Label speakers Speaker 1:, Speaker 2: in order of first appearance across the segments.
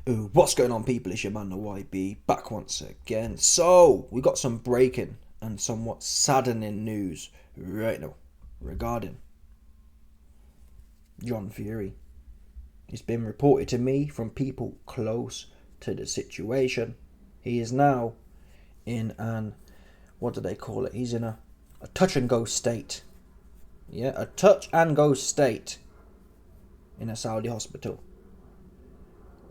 Speaker 1: Ooh, what's going on, people? It's your man, the YB, back once again. So, we got some breaking and somewhat saddening news right now regarding John Fury. It's been reported to me from people close to the situation. He is now in an, what do they call it? He's in a touch and go state. Yeah, a touch and go state in a Saudi hospital.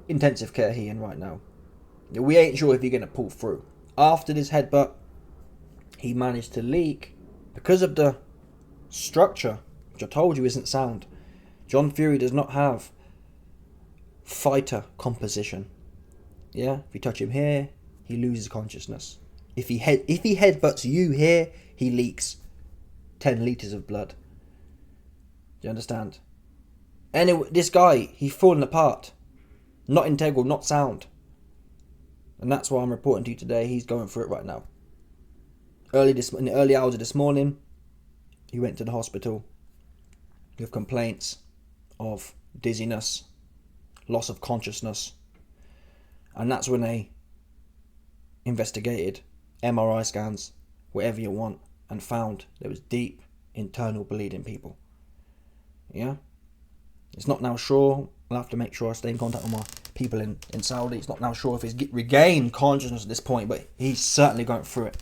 Speaker 1: Intensive care he in right now. We ain't sure if he's going to pull through. After this headbutt, he managed to leak because of the structure, which I told you isn't sound. John Fury does not have fighter composition. Yeah, if you touch him here, he loses consciousness. If he headbutts you here, he leaks 10 litres of blood. Do you understand? Anyway, this guy, he's falling apart. Not integral, not sound. And that's why I'm reporting to you today. He's going through it right now. In the early hours of this morning, he went to the hospital with complaints of dizziness, loss of consciousness. And that's when they investigated MRI scans, whatever you want, and found there was deep internal bleeding, people. Yeah? It's not now sure. I'll have to make sure I stay in contact with my people in Saudi. It's not now sure if he's regained consciousness at this point, but he's certainly going through it.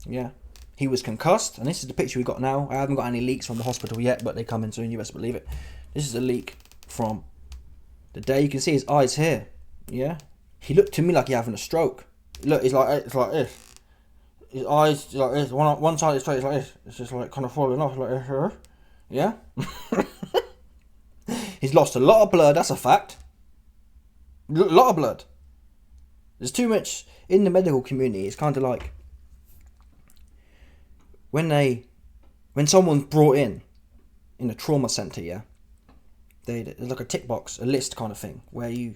Speaker 1: Yeah. He was concussed, and this is the picture we got now. I haven't got any leaks from the hospital yet, but they come in soon, you best believe it. This is a leak from the day. You can see his eyes here. Yeah. He looked to me like he's having a stroke. Look, it's like this. His eyes like this. One side of his face is like this. It's just like kind of falling off like this. Yeah. He's lost a lot of blood, that's a fact. A lot of blood. There's too much in the medical community. It's kind of like when someone's brought in a trauma centre, yeah, there's like a tick box, a list kind of thing, where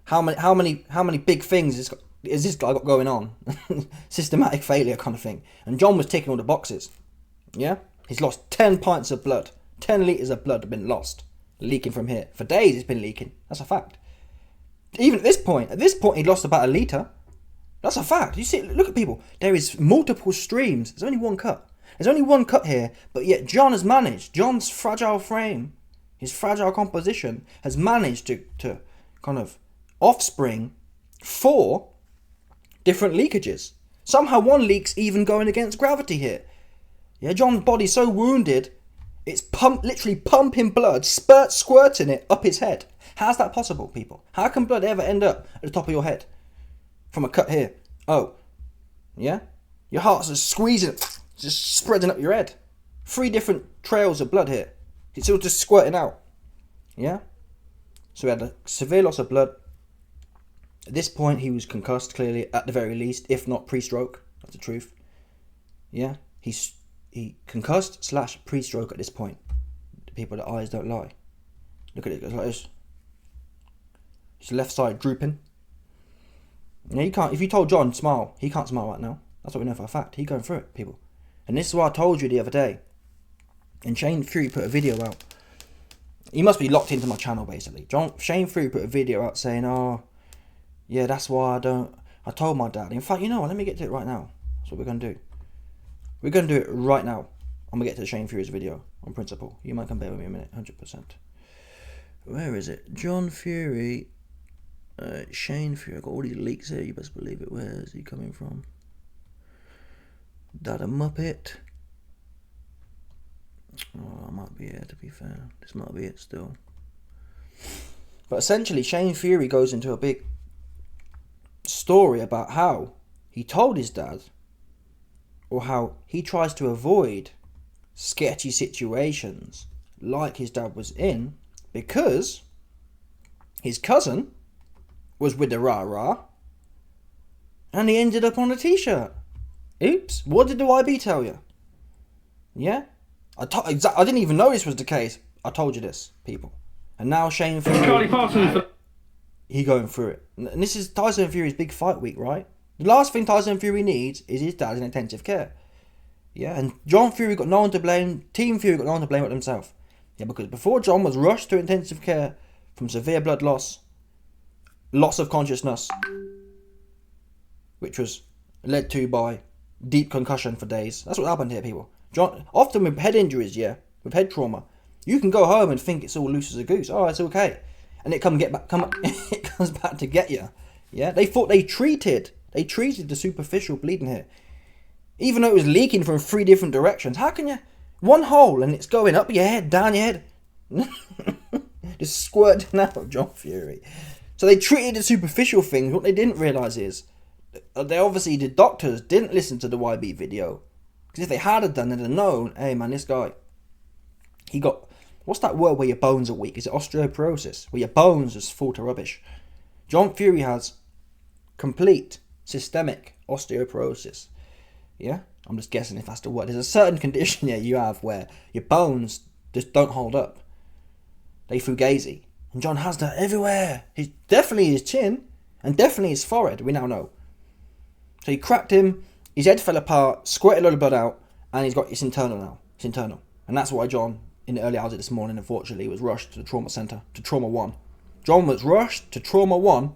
Speaker 1: how many big things is this guy got going on? Systematic failure kind of thing. And John was ticking all the boxes. Yeah? He's lost 10 pints of blood. 10 litres of blood have been lost. Leaking from here. For days it's been leaking. That's a fact. Even at this point he lost about a litre. That's a fact. You see, look at people. There is multiple streams. There's only one cut. There's only one cut here, but yet John has managed. John's fragile frame, his fragile composition, has managed to kind of offspring 4 different leakages. Somehow one leak's even going against gravity here. Yeah, John's body's so wounded, it's literally pumping blood, squirting it up his head. How's that possible, people? How can blood ever end up at the top of your head? From a cut here. Oh. Yeah? Your heart's just squeezing, just spreading up your head. 3 different trails of blood here. It's all just squirting out. Yeah? So he had a severe loss of blood. At this point, he was concussed, clearly, at the very least, if not pre-stroke. That's the truth. Yeah? He concussed / pre-stroke at this point. The people that eyes don't lie. Look at it, it goes like this. His left side drooping. Yeah, you can't. If you told John smile, he can't smile right now. That's what we know for a fact. He's going through it, people. And this is what I told you the other day. And Shane Fury put a video out. He must be locked into my channel, basically. Shane Fury put a video out saying, "Oh, yeah, that's why I told my dad." In fact, you know what? Let me get to it right now. That's what we're gonna do. We're going to do it right now. I'm going to get to the Shane Fury's video on principle. You might come bear with me a minute, 100%. Where is it? John Fury. Shane Fury. I've got all these leaks here. You best believe it. Where is he coming from? Dad a Muppet. Oh, I might be here, to be fair. This might be it still. But essentially, Shane Fury goes into a big story about how he told his dad, or how he tries to avoid sketchy situations like his dad was in, because his cousin was with the rah-rah and he ended up on a t-shirt. Oops, what did the YB tell you? Yeah? I didn't even know this was the case. I told you this, people. And now Shane Fury, he going through it. And this is Tyson Fury's big fight week, right? The last thing Tyson Fury needs is his dad in intensive care. Yeah, and John Fury got no one to blame. Team Fury got no one to blame but themselves. Yeah, because before John was rushed to intensive care from severe blood loss, loss of consciousness, which was led to by deep concussion for days. That's what happened here, people. John, often with head injuries, with head trauma, you can go home and think it's all loose as a goose. Oh, it's okay, and it it comes back to get you. Yeah, they thought they treated the superficial bleeding here, even though it was leaking from 3 different directions. How can you one hole and it's going up your head, down your head, just squirting out of John Fury? So they treated the superficial things. What they didn't realise is, the doctors didn't listen to the YB video. Because if they had done, they'd have known, hey man, this guy, he got, what's that word where your bones are weak? Is it osteoporosis? Where your bones just fall to rubbish. John Fury has complete systemic osteoporosis. Yeah? I'm just guessing if that's the word. There's a certain condition here you have where your bones just don't hold up. They fugazi. And John has that everywhere. He's definitely his chin and definitely his forehead, we now know. So he cracked him, his head fell apart, squirted a lot of blood out, and he's got it's internal now. It's internal. And that's why John, in the early hours of this morning, unfortunately, was rushed to the trauma centre, to Trauma 1. John was rushed to Trauma 1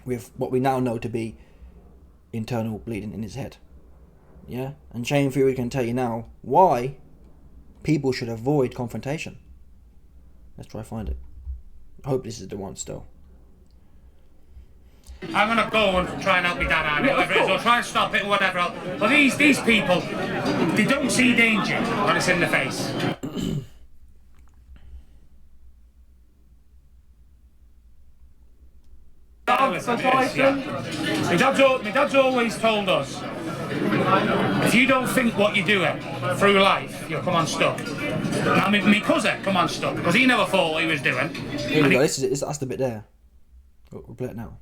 Speaker 1: with what we now know to be internal bleeding in his head. Yeah? And Shane Fury can tell you now why people should avoid confrontation. Let's try to find it. I hope this is the one still.
Speaker 2: I'm going to go and try and help my dad out, whoever it is, or try and stop it or whatever else. But these people, they don't see danger when it's in the face. Tyson. My dad's always told us, if you don't think what you're doing through life, you'll come unstuck. Now, my cousin come unstuck because he never thought what he was doing.
Speaker 1: Here we go. That's the bit there. We'll play it now.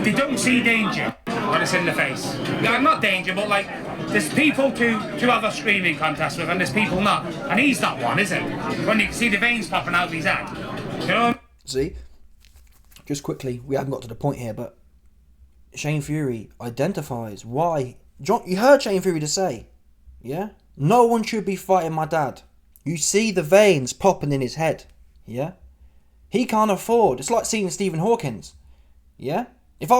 Speaker 2: They don't see danger when it's in the face. Not danger, but like there's people to have a screaming contest with, and there's people not. And he's not one, is it? When you can see the veins popping out of his head, you know.
Speaker 1: See, just quickly, we haven't got to the point here, but Shane Fury identifies why John. You heard Shane Fury to say, yeah, no one should be fighting my dad. You see the veins popping in his head, yeah. He can't afford. It's like seeing Stephen Hawkins. Yeah? If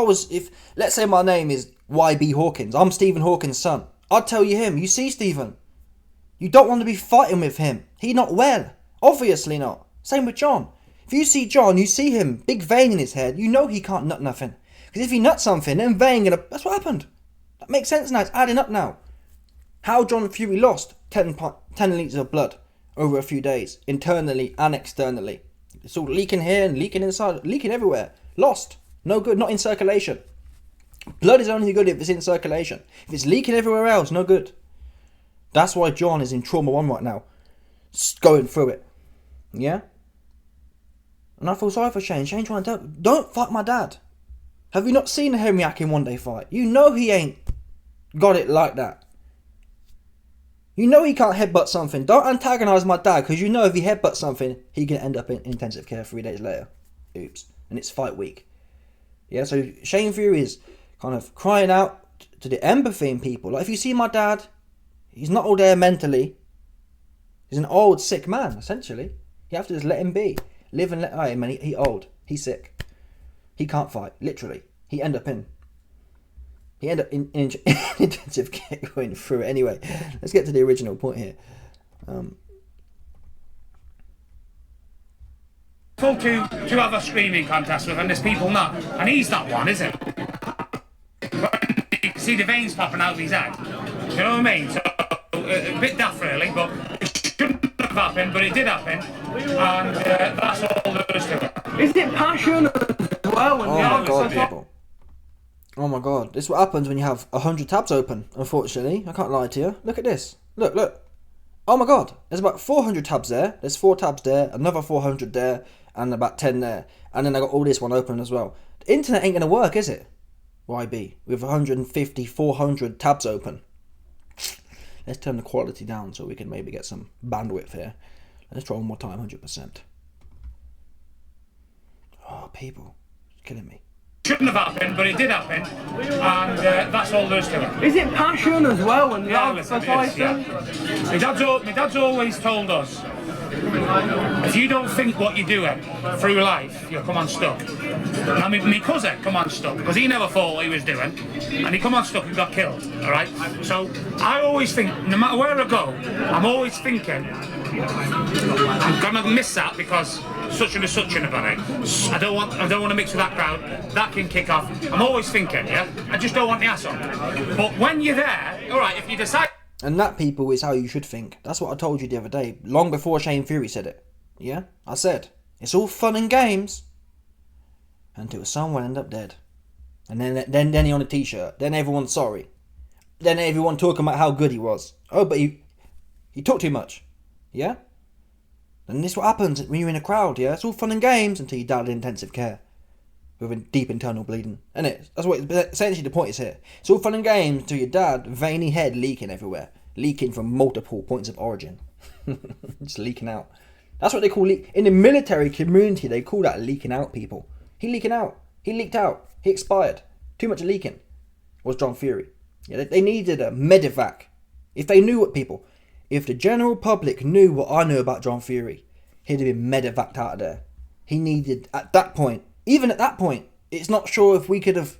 Speaker 1: let's say my name is YB Hawkins, I'm Stephen Hawkins' son. I'd tell you him, you see Stephen, you don't want to be fighting with him. He not well. Obviously not. Same with John. If you see John, you see him, big vein in his head, you know he can't nut nothing. Because if he nuts something, then vein that's what happened. That makes sense now, it's adding up now. How John Fury lost 10 litres of blood over a few days, internally and externally. It's all leaking here and leaking inside, leaking everywhere. Lost. No good, not in circulation. Blood is only good if it's in circulation. If it's leaking everywhere else, no good. That's why John is in Trauma 1 right now. Going through it. Yeah? And I feel sorry for Shane. Shane trying to tell, don't fight my dad. Have you not seen a Henry Akin one day fight? You know he ain't got it like that. You know he can't headbutt something. Don't antagonise my dad, because you know if he headbutts something, he can end up in intensive care 3 days later. Oops. And it's fight week. Yeah, so Shane Fury is kind of crying out to the empathy in people. Like, if you see my dad, he's not all there mentally. He's an old, sick man, essentially. You have to just let him be. Live and let him, and he's old. He's sick. He can't fight, literally. He end up in intensive care going through it. Anyway, let's get to the original point here.
Speaker 2: To have a screaming contest with, and there's people not. And he's not one, is it? You can see the veins popping out of his head. You know what I mean? So, a bit daft really, but it shouldn't have happened, but it did happen. And that's all there is to it.
Speaker 3: Is it passion as well?
Speaker 1: Oh my god, people. Oh my god, this is what happens when you have 100 tabs open, unfortunately. I can't lie to you. Look at this. Look. Oh my god, there's about 400 tabs there. There's 4 tabs there, another 400 there, and about 10 there. And then I got all this one open as well. The internet ain't going to work, is it? YB, with 150, 400 tabs open. Let's turn the quality down so we can maybe get some bandwidth here. Let's try one more time, 100%. Oh, people, it's killing me.
Speaker 2: Shouldn't have happened, but it did happen, and that's all there is to it.
Speaker 3: Is it passion as well? And
Speaker 2: yeah, listen, it is, yeah. My dad's always told us, If you don't think what you're doing through life, you'll come unstuck. I mean, my cousin come unstuck because he never thought what he was doing, and he come unstuck and got killed. All right. So I always think, no matter where I go, I'm always thinking, I'm gonna miss that because such and such and about it. I don't want to mix with that crowd. That can kick off. I'm always thinking, yeah. I just don't want the ass on. But when you're there, all right. If you decide.
Speaker 1: And that, people, is how you should think. That's what I told you the other day, long before Shane Fury said it. Yeah? I said, it's all fun and games until someone end up dead. And then he on a t-shirt. Then everyone's sorry. Then everyone talking about how good he was. Oh, but he talked too much. Yeah? And this is what happens when you're in a crowd, yeah? It's all fun and games until you die in intensive care with a deep internal bleeding. Isn't it? That's what essentially the point is here. It's all fun and games until your dad, veiny head leaking everywhere. Leaking from multiple points of origin. Just leaking out. That's what they call leak. In the military community, they call that leaking out, people. He leaking out. He leaked out. He expired. Too much leaking. Was John Fury. Yeah, they needed a medevac. If they knew what people... If the general public knew what I knew about John Fury, he'd have been medevaced out of there. He needed, at that point, even at that point, it's not sure if we could have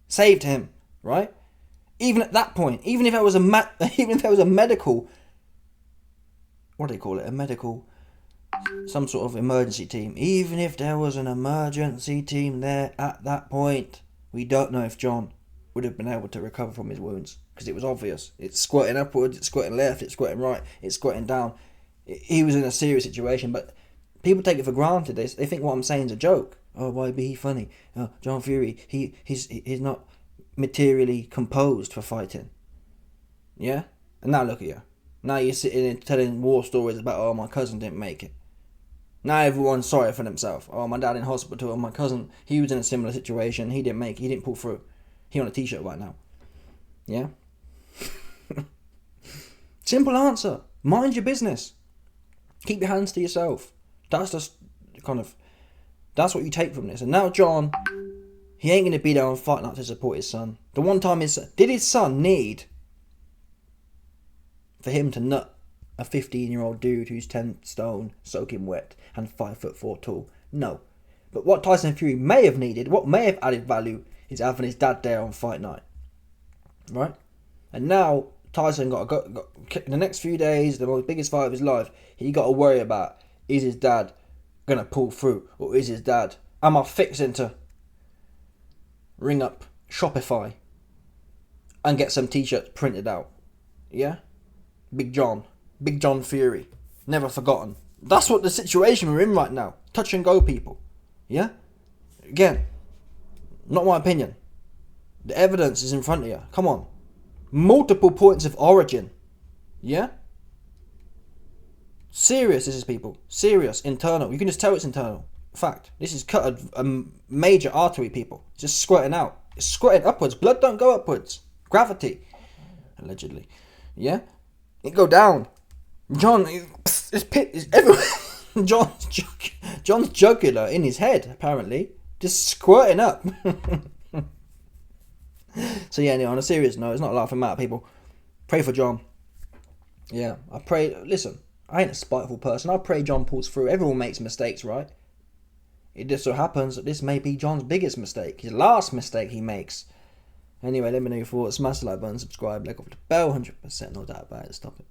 Speaker 1: saved him, right? Even at that point, even if there was a medical, what do they call it? A medical, some sort of emergency team. Even if there was an emergency team there at that point, we don't know if John would have been able to recover from his wounds. Because it was obvious. It's squirting upwards, it's squirting left, it's squirting right, it's squirting down. He was in a serious situation, but people take it for granted. They think what I'm saying is a joke. Oh, why be he funny? Oh, John Fury, he's not materially composed for fighting. Yeah? And now look at you. Now you're sitting and telling war stories about, oh, my cousin didn't make it. Now everyone's sorry for themselves. Oh, my dad in hospital, my cousin, he was in a similar situation, he didn't make it, he didn't pull through. He on a t-shirt right now. Yeah? Simple answer. Mind your business. Keep your hands to yourself. That's just that's what you take from this. And now John, he ain't going to be there on Fight Night to support his son. The one time did his son need for him to nut a 15-year-old dude who's 10 stone, soaking wet, and 5'4" tall? No. But what Tyson Fury may have needed, what may have added value, is having his dad there on Fight Night. Right? And now Tyson got in the next few days, the most biggest fight of his life, he got to worry about, is his dad going to pull through? Or is his dad, am I fixing to ring up Shopify and get some t-shirts printed out? Yeah? Big John Fury. Never forgotten. That's what the situation we're in right now. Touch and go, people. Yeah? Again, not my opinion. The evidence is in front of you. Come on. Multiple points of origin. Yeah? Serious, this is, people. Serious, internal. You can just tell it's internal. Fact. This is cut a major artery, people. It's just squirting out. It's squirting upwards. Blood don't go upwards. Gravity. Allegedly. Yeah? It go down. John, his pit is everywhere. John's jugular in his head, apparently. Just squirting up. So yeah, anyway, on a serious note, it's not laughing matter, people. Pray for John. Yeah, I pray. Listen, I ain't a spiteful person. I pray John pulls through. Everyone makes mistakes, right? It just so happens that this may be John's biggest mistake, his last mistake he makes. Anyway, let me know your thoughts. Smash the like button, subscribe, click off the bell, 100%, no doubt about it. Stop it.